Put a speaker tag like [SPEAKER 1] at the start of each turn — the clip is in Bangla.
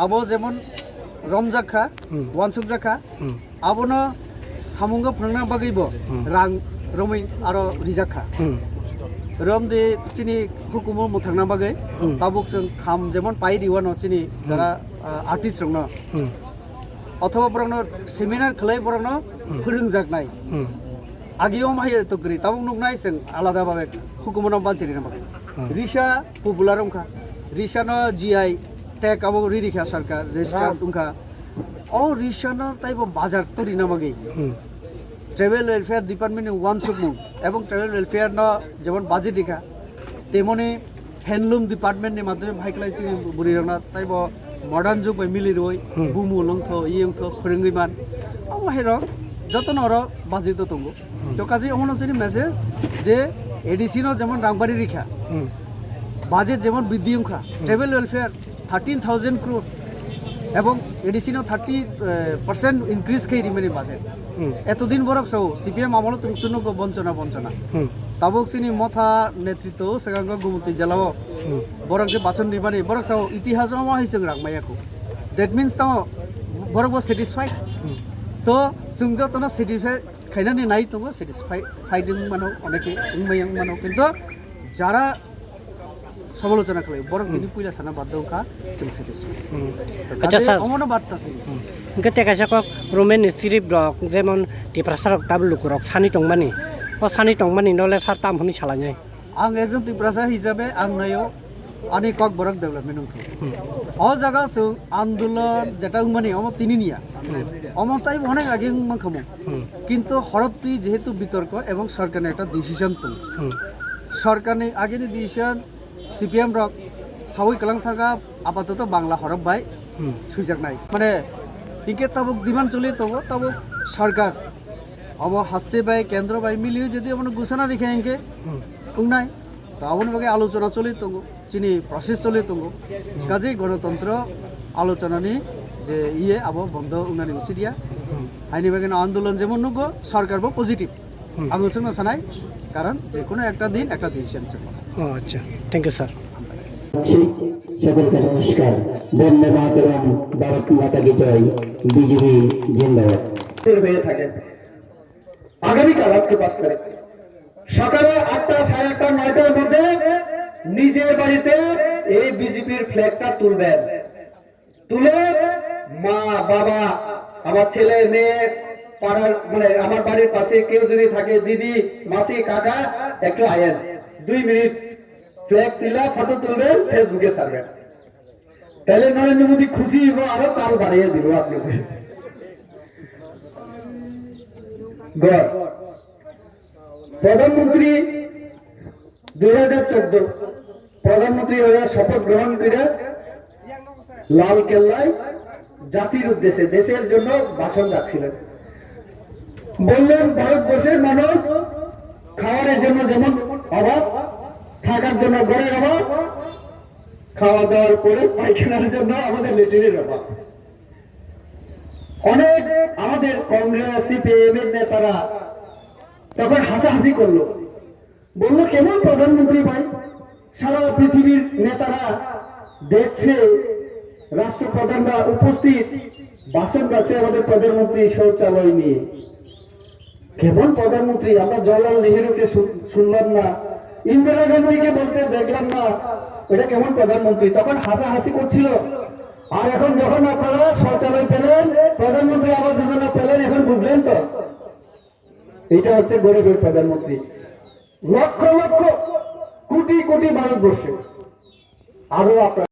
[SPEAKER 1] abo যেমন রমজাখা ওয়ানসুকজাখা abono samungga phrangna bagaibo rang romai aro rijakha romde chini hukumo muthangna bagai tabuk जों kham jemon pai diwano chini jara artist rongno অথবা বরংনো সেমিনার খেলাই বরংনো फोरोंजागनाय आगियाव माहाय तगरि ताबुक नुकनाय जों आलादा भाबे हुकुमनो बानसिरि नामा रिसा पपुलार उनखा रिसानो जीआई टैग आबो रिरिखा सरकार रेजिस्टार उनखा ओ रिसानो ताइबो बाजार तरि नामागै ट्रेवल वेलफेयर डिपार्टमेंट वान सुकमु एवं ट्रेवल वेलफेयर न जेमन बाजेट दिखा तेमनि हैंडलूम डिपार्टमेंट नि माध्यमे भाइखलाइसि बुरिरंना ताइबो मॉडर्न जुग बाय मिलिरय बुमु लंथो इयंथो फोरोंगैमान ओ माहेरो যতন অর বাজেট দङ তো কাজে অমনসিনি মেসেজ যে এডিসিনো যেমন রাংবাড়ি রেখা বাজেট যেমন বৃদ্ধি অংখা ট্রাভেল ওয়েলফেয়ার 13,000 crore এবং এডিসিনো 30% ইনক্রিজ খাই রিমেনি বাজেট এতদিন বরক সৌ সিপিএম আমল তুংসুনো বঞ্চনা তাবক সিনি মথা নেতৃত্ব সেগাঙ্গ গুমতি জেলাও বরক যে বাসন নিবানি বরক সৌ ইতিহাস আমা হইসং রাংমায়াকু দ্যাট মিন্স তাও বরক স্যাটিসফাইড तो जों जतना सेटिसफाइ खायनानै नाय दङ सेटिसफाइड मानो अनेके उंमायां मानो किन्तु जारा समालोचना खालायो बरं बिनि पुइला साना बाददोंखा जों सेटिसफाइड
[SPEAKER 2] अच्छा सर
[SPEAKER 1] अमनो बार्तासै
[SPEAKER 2] गते कासाकक रोमेन सिरिप रक जेमन टिप्रासारक ताबलुक रक सानि तंमानि ओ सानि तंमानि नले सार तामफोरनि सालायनाय
[SPEAKER 1] आं एकजन टिप्रासा हिसाबै आं नायो आनि कक बरक डेभलपमेन्ट उंखो अ जागा जों आन्दोलन जेटा उंमानि अम तिनिनिया অমতাই অনেক আগে মানখামো কিন্তু হরপ্তি যেহেতু বিতর্ক এবং সরকারের একটা ডিসিশন তো সরকারের আগের ডিসিশন সিপিএম রক সাউই কালাং থাকা আপাতত বাংলা হরপ বাই সুইজাক নাই মানে ইকে তাবুক ডিমান্ড চলে তবু তাবুক সরকার অব হাসতে বাই কেন্দ্র বাই মিলিয়ে যদি আমরা ঘোষণা রেখে এঁকে উংনাই তো আবন বাকে আলোচনা চলে তঙ্গ চিনি প্রসেস চলে তঙ্গ কাজেই গণতন্ত্র আলোচনানি যে ইয়ে আবো বন্ধ উনানি উচিদিয়া আইনি বাগান আন্দোলন যেমন নুগো সরকারবো পজিটিভ আঙু সঙ্গে সানাই কারণ যে কোনো একটা দিন একটা ডিসিশন ছিল
[SPEAKER 2] আচ্ছা থ্যাংক ইউ স্যার
[SPEAKER 3] সকলকে নমস্কার বন্দে মাতরম ভারত মাতা কি জয় বিজেপি জিন্দাবাদ হয়ে থাকে আগামীকাল আজকে 5 তারিখ সকালে 8টা 8:30 9টার মধ্যে নিজের বাড়িতে এই বিজেপির ফ্ল্যাগটা তুলবেন তুলে মা বাবা আমার ছেলে মেয়ে পাড়ার মানে আমার বাড়ির পাশে কেউ যদি থাকে দিদি মাসি কাকা একটু আয়েন 2 মিনিট ফ্ল্যাগ তুলে ফটো তুলবেন ফেসবুকে ছাড়বেন তাহলে নরেন্দ্র মোদী খুশি হইব আরো চাল বাড়িয়ে দিব আপনাকে গড় প্রধানমন্ত্রী 2014 প্রধানমন্ত্রী হয়ে শপথ গ্রহণ করে লাল কেল্লায় জাতির উদ্দেশ্যে দেশের জন্য ভাষণ রাখছিলেন বললেন ভারতবর্ষের মানুষ খাওয়ার জন্য যেমন অভাব থাকার জন্য ঘরের অভাব খাওয়া দাওয়ার পরে পায়খানার জন্য আমাদের লেট্রিনের অভাব অনেক আমাদের কংগ্রেস সিপিএম এর নেতারা তখন হাসাহাসি করলো বললো কেমন প্রধানমন্ত্রী ভাই সারা পৃথিবীর নেতারা দেখছে রাষ্ট্রপ্রধানরা উপস্থিত ভাষণ রাখছে আমাদের প্রধানমন্ত্রী শৌচালয় নিয়ে কেমন প্রধানমন্ত্রী আমরা জওয়াহরলাল নেহরুকে শুনলাম না ইন্দিরা গান্ধীকে বলতে দেখলাম না এটা কেমন প্রধানমন্ত্রী তখন হাসাহাসি করছিল আর এখন যখন আপনারা শৌচালয় পেলেন প্রধানমন্ত্রী আবাস যোজনা পেলেন এখন বুঝলেন তো এটা হচ্ছে গরিবের প্রধানমন্ত্রী লক্ষ লক্ষ কোটি কোটি ভারতবর্ষে আরো আপনার